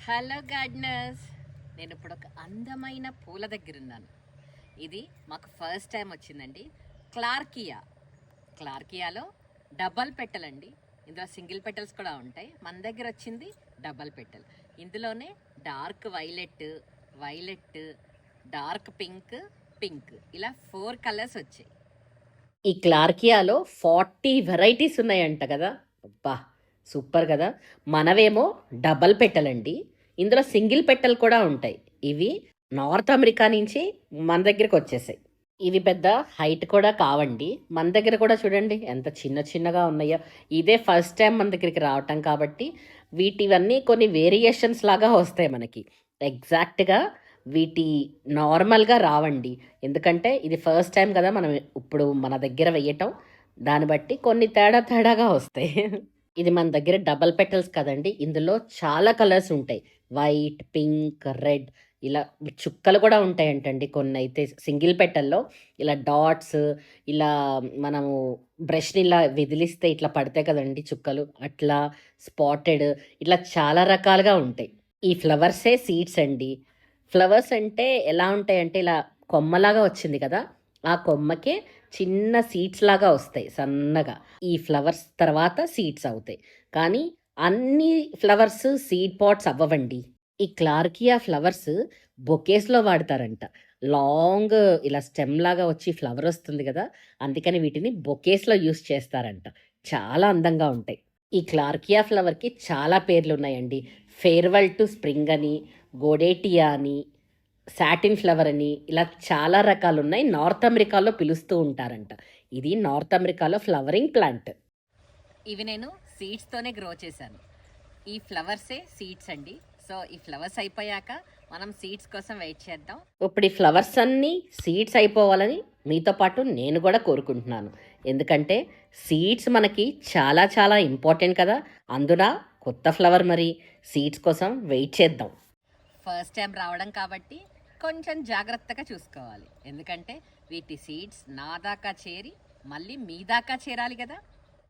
Hello gardeners, నేను ఇప్పుడు ఒక అందమైన పూల దగ్గర ఉన్నాను. ఇది మాకు ఫస్ట్ టైం వచ్చిందండి. క్లార్కియాలో డబల్ పెటల్ అండి. ఇందులో సింగిల్ పెటల్స్ కూడా ఉంటాయి. మన దగ్గర వచ్చింది డబల్ పెటల్. ఇందులోనే డార్క్ వైలెట్, డార్క్ పింక్ ఇలా 4 కలర్స్ వచ్చాయి. ఈ క్లార్కియాలో 40 వెరైటీస్ ఉన్నాయంట కదా. అబ్బా, సూపర్ కదా. మనవేమో డబల్ పెట్టలండి. ఇందులో సింగిల్ పెట్టెలు కూడా ఉంటాయి. ఇవి నార్త్ అమెరికా నుంచి మన దగ్గరికి వచ్చేసాయి. ఇవి పెద్ద హైట్ కూడా కావండి. మన దగ్గర కూడా చూడండి ఎంత చిన్నగా ఉన్నాయో. ఇదే ఫస్ట్ టైం మన దగ్గరికి రావటం కాబట్టి వీటివన్నీ కొన్ని వేరియేషన్స్ లాగా వస్తాయి మనకి. ఎగ్జాక్ట్గా వీటి నార్మల్గా రావండి. ఎందుకంటే ఇది ఫస్ట్ టైం కదా మనం ఇప్పుడు మన దగ్గర వేయటం. దాన్ని బట్టి కొన్ని తేడాగా వస్తాయి. ఇది మన దగ్గర డబల్ పెటల్స్ కదండి. ఇందులో చాలా కలర్స్ ఉంటాయి. వైట్, పింక్, రెడ్ ఇలా చుక్కలు కూడా ఉంటాయంటండి. కొన్ని అయితే సింగిల్ పెటల్లో ఇలా డాట్స్, ఇలా మనము బ్రష్ని ఇలా విదిలిస్తే ఇట్లా పడతాయి కదండి చుక్కలు, అట్లా స్పాటెడ్, ఇట్లా చాలా రకాలుగా ఉంటాయి. ఈ ఫ్లవర్సే సీడ్స్ అండి. ఫ్లవర్స్ అంటే ఎలా ఉంటాయంటే ఇలా కొమ్మలాగా వచ్చింది కదా, ఆ కొమ్మకే చిన్న సీడ్స్ లాగా వస్తాయి సన్నగా. ఈ ఫ్లవర్స్ తర్వాత సీడ్స్ అవుతాయి. కానీ అన్ని ఫ్లవర్స్ సీడ్ పాట్స్ అవ్వవండి. ఈ క్లార్కియా ఫ్లవర్స్ బొకేస్లో వాడతారంట. లాంగ్ ఇలా స్టెమ్ లాగా వచ్చి ఫ్లవర్ వస్తుంది కదా, అందుకని వీటిని బొకేస్లో యూస్ చేస్తారంట. చాలా అందంగా ఉంటాయి. ఈ క్లార్కియా ఫ్లవర్కి చాలా పేర్లు ఉన్నాయండి. ఫేర్వెల్ టు స్ప్రింగ్ అని, గోడేటియా అని, సాటిన్ ఫ్లవర్ అని, ఇలా చాలా రకాలు ఉన్నాయి. నార్త్ అమెరికాలో పిలుస్తూ ఉంటారంట. ఇది నార్త్ అమెరికాలో ఫ్లవరింగ్ ప్లాంట్. ఇవి నేను సీడ్స్తోనే గ్రో చేశాను. ఈ ఫ్లవర్సే సీడ్స్ అండి. సో ఈ ఫ్లవర్స్ అయిపోయాక మనం సీడ్స్ కోసం వెయిట్ చేద్దాం. ఇప్పుడు ఈ ఫ్లవర్స్ అన్నీ సీడ్స్ అయిపోవాలని మీతో పాటు నేను కూడా కోరుకుంటున్నాను. ఎందుకంటే సీడ్స్ మనకి చాలా ఇంపార్టెంట్ కదా. అందున కొత్త ఫ్లవర్, మరి సీడ్స్ కోసం వెయిట్ చేద్దాం. ఫస్ట్ టైం రావడం కాబట్టి కొంచెం జాగ్రత్తగా చూసుకోవాలి. ఎందుకంటే వీటి సీడ్స్ నా దాకా చేరి మళ్ళీ మీ దాకా చేరాలి కదా.